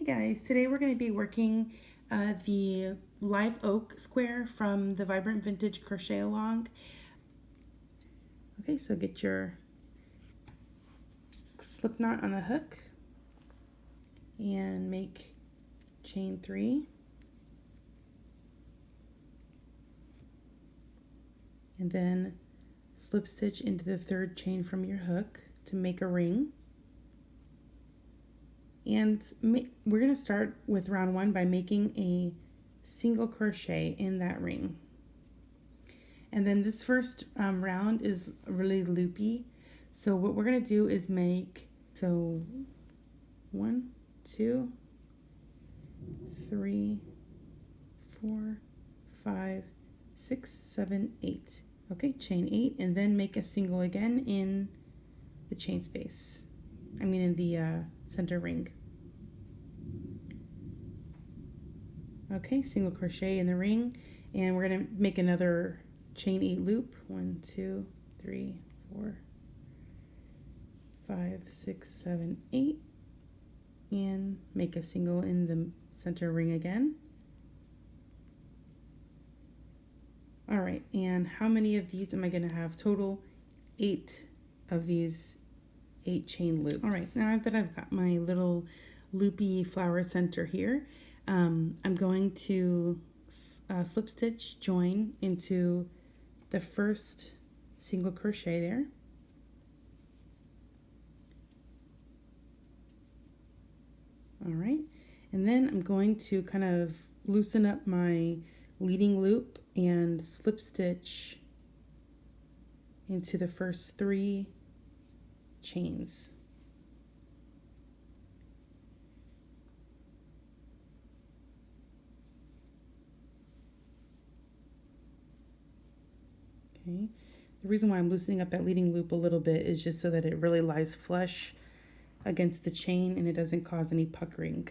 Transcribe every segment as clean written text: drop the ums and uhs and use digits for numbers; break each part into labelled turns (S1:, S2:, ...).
S1: Hey guys, today we're going to be working the live oak square from the Vibrant Vintage Crochet Along. Okay, so get your slip knot on the hook and make chain 3. And then slip stitch into the third chain from your hook to make a ring. And we're going to start with round 1 by making a single crochet in that ring. And then this first round is really loopy. So what we're going to do is make, 1, 2, 3, 4, 5, 6, 7, 8. Okay, chain 8 and then make a single again in the chain space. In the center ring. Okay, single crochet in the ring, and we're going to make another chain 8 loop. 1, 2, 3, 4, 5, 6, 7, 8, and make a single in the center ring again. All right, and how many of these am I going to have total? 8 of these 8 chain loops. All right, now that I've got my little loopy flower center here, I'm going to slip stitch join into the first single crochet there. All right, and then I'm going to kind of loosen up my leading loop and slip stitch into the first 3 chains. Okay. The reason why I'm loosening up that leading loop a little bit is just so that it really lies flush against the chain and it doesn't cause any puckering.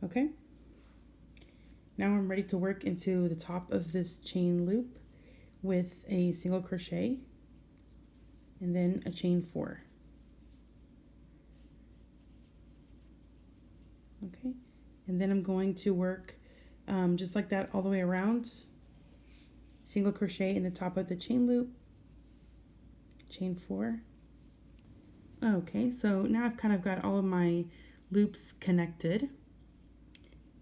S1: Okay. Now I'm ready to work into the top of this chain loop with a single crochet and then a chain 4. Okay, and then I'm going to work just like that all the way around. Single crochet in the top of the chain loop, chain 4. Okay, so now I've kind of got all of my loops connected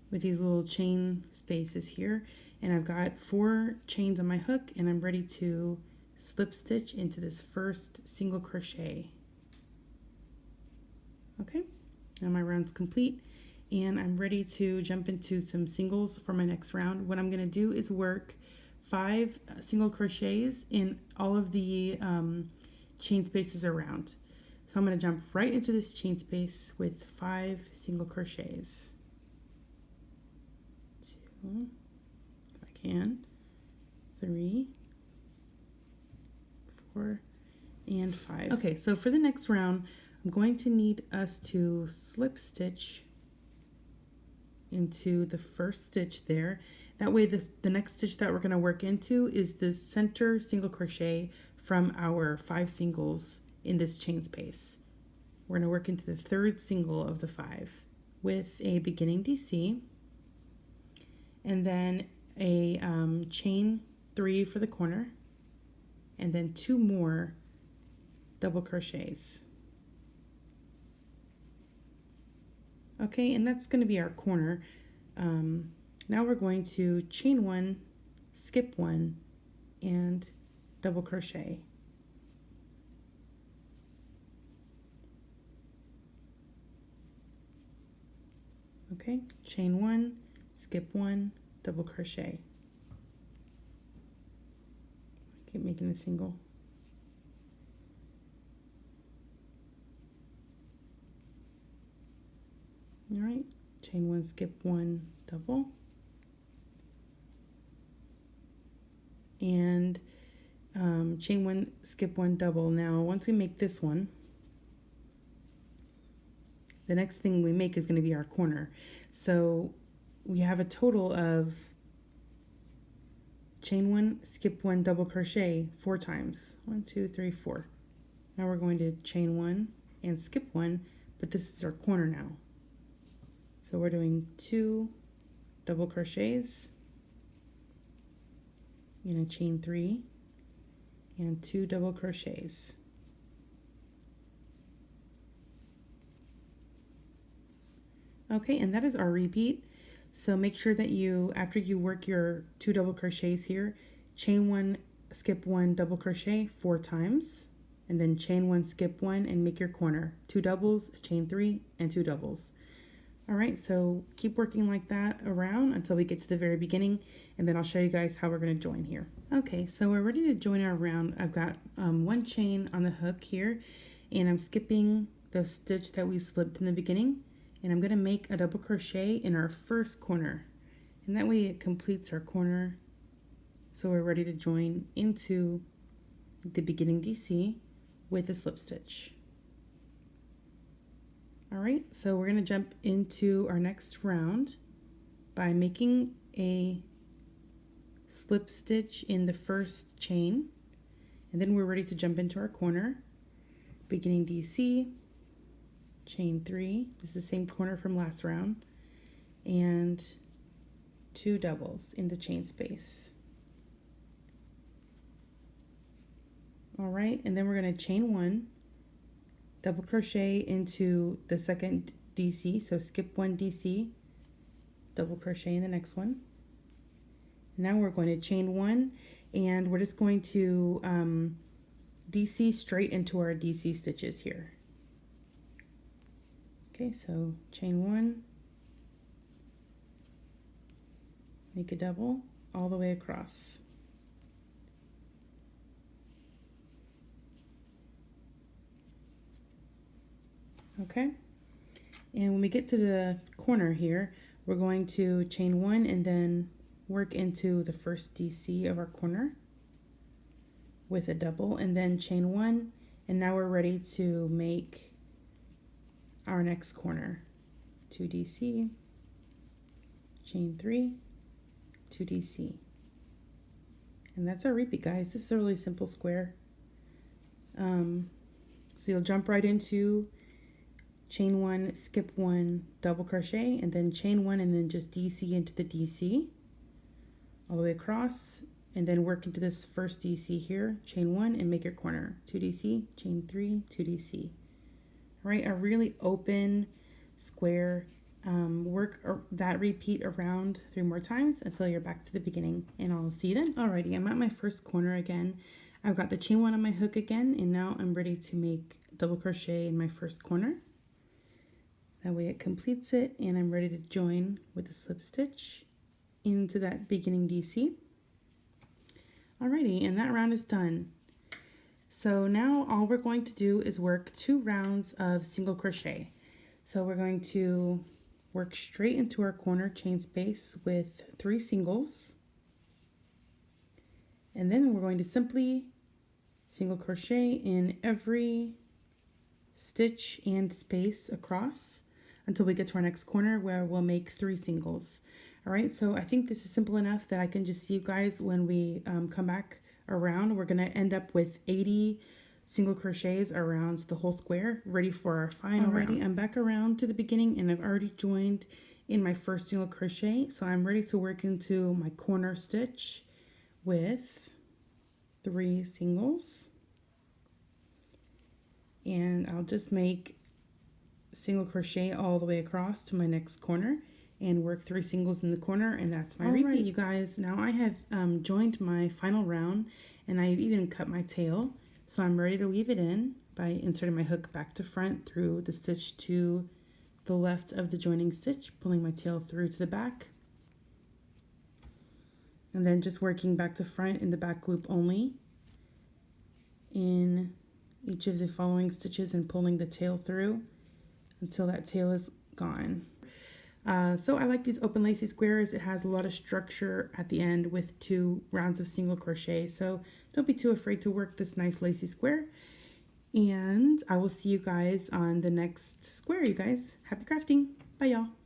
S1: with these little chain spaces here, and I've got 4 chains on my hook, and I'm ready to slip stitch into this first single crochet. Okay, now my round's complete, and I'm ready to jump into some singles for my next round. What I'm going to do is work 5 single crochets in all of the chain spaces around. So I'm going to jump right into this chain space with 5 single crochets. 2, if I can, 3, 4, and 5. Okay, so for the next round, I'm going to need us to slip stitch into the first stitch there. That way the next stitch that we're going to work into is this center single crochet from our 5 singles in this chain space. We're going to work into the third single of the 5 with a beginning DC and then a chain 3 for the corner and then 2 more double crochets. Okay, and that's going to be our corner. Now we're going to chain 1, skip 1, and double crochet. Okay, chain 1, skip 1, double crochet. Keep making a single. All right, chain 1, skip 1, double, and chain 1, skip 1, double. Now once we make this one, the next thing we make is going to be our corner. So we have a total of chain 1, skip 1, double crochet 4 times. 1, 2, 3, 4. Now we're going to chain 1 and skip 1, but this is our corner now. So we're doing 2 double crochets in a chain 3 and 2 double crochets. Okay, and that is our repeat. So make sure that you, after you work your 2 double crochets here, chain 1, skip 1, double crochet 4 times, and then chain 1, skip 1, and make your corner. 2 doubles, chain 3, and 2 doubles. All right, so keep working like that around until we get to the very beginning, and then I'll show you guys how we're going to join here. Okay, so we're ready to join our round. I've got 1 chain on the hook here, and I'm skipping the stitch that we slipped in the beginning, and I'm going to make a double crochet in our first corner, and that way it completes our corner. So we're ready to join into the beginning DC with a slip stitch. All right, so we're going to jump into our next round by making a slip stitch in the first chain, and then we're ready to jump into our corner. Beginning DC, chain 3, this is the same corner from last round, and 2 doubles in the chain space. All right, and then we're going to chain 1, double crochet into the second DC, so skip 1 DC, double crochet in the next one. Now we're going to chain 1, and we're just going to DC straight into our DC stitches here. Okay, so chain 1, make a double all the way across. Okay, and when we get to the corner here, we're going to chain 1 and then work into the first DC of our corner with a double, and then chain 1, and now we're ready to make our next corner. 2 DC, chain 3, 2 DC, and that's our repeat, guys. This is a really simple square. So you'll jump right into chain 1, skip 1, double crochet, and then chain 1, and then just DC into the DC all the way across, and then work into this first DC here, chain 1, and make your corner. 2 DC, chain 3, 2 DC. All right, a really open square. Work that repeat around 3 more times until you're back to the beginning, and I'll see you then. Alrighty, I'm at my first corner again. I've got the chain 1 on my hook again, and now I'm ready to make double crochet in my first corner. That way it completes it, and I'm ready to join with a slip stitch into that beginning DC. Alrighty, and that round is done. So now all we're going to do is work 2 rounds of single crochet. So we're going to work straight into our corner chain space with 3 singles. And then we're going to simply single crochet in every stitch and space across until we get to our next corner where we'll make 3 singles. All right, so I think this is simple enough that I can just see you guys when we come back around. We're gonna end up with 80 single crochets around the whole square, ready for our final round. I'm back around to the beginning, and I've already joined in my first single crochet, so I'm ready to work into my corner stitch with 3 singles, and I'll just make single crochet all the way across to my next corner and work 3 singles in the corner, and that's my repeat. Right, you guys, now I have joined my final round, and I've even cut my tail, so I'm ready to weave it in by inserting my hook back to front through the stitch to the left of the joining stitch, pulling my tail through to the back, and then just working back to front in the back loop only in each of the following stitches and pulling the tail through until that tail is gone. So I like these open lacy squares. It has a lot of structure at the end with 2 rounds of single crochet. So don't be too afraid to work this nice lacy square. And I will see you guys on the next square, you guys. Happy crafting. Bye, y'all.